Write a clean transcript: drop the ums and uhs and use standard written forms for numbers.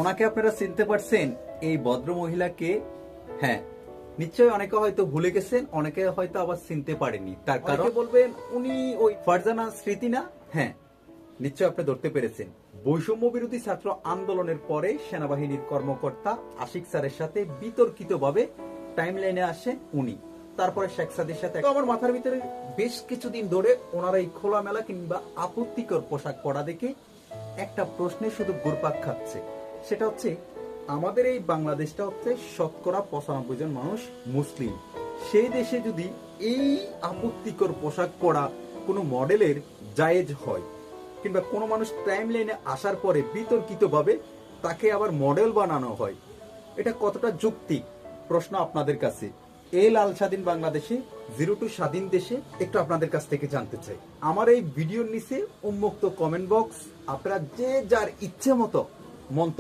ওনাকে আপনারা চিনতে পারছেন? এই ভদ্র মহিলাকে? হ্যাঁ, নিশ্চয়ই অনেকে হয়তো ভুলে গেছেন, অনেকে হয়তো আবার চিনতে পারেনি। তার কারণ বলবেন উনি ওই ফারজানা স্মৃতি না? হ্যাঁ, নিশ্চয় আপনি ধরতে পেরেছেন। বৈষম্য বিরোধী ছাত্র আন্দোলনের পরে সেনাবাহিনীর কর্মকর্তা আশিক স্যারের সাথে বিতর্কিতভাবে টাইমলাইনে আসেন উনি। তারপরে শেখ সাদির সাথে আমার মাথার ভিতরে বেশ কিছুদিন ধরে ওনারা এই খোলামেলা কিংবা আপত্তিকর পোশাক পরা দেখে একটা প্রশ্নে শুধু ঘুরপাক খাচ্ছে। সেটা হচ্ছে, আমাদের এই বাংলাদেশটা হচ্ছে শতকরা 95 জন মানুষ মুসলিম। সেই দেশে যদি এই আপত্তিকর পোশাক পরা কোনো মডেলের জায়েজ হয়, কিংবা কোনো মানুষ টাইম লাইনে আসার পরে বিতর্কিতভাবে তাকে আবার মডেল বানানো হয়, এটা কতটা যৌক্তিক? প্রশ্ন আপনাদের কাছে। এই লাল স্বাধীন বাংলাদেশে, 0 to স্বাধীন দেশে একটু আপনাদের কাছ থেকে জানতে চাই। আমার এই ভিডিওর নিচে উন্মুক্ত কমেন্ট বক্স, আপনারা যে যার ইচ্ছে মতো মন্তব্য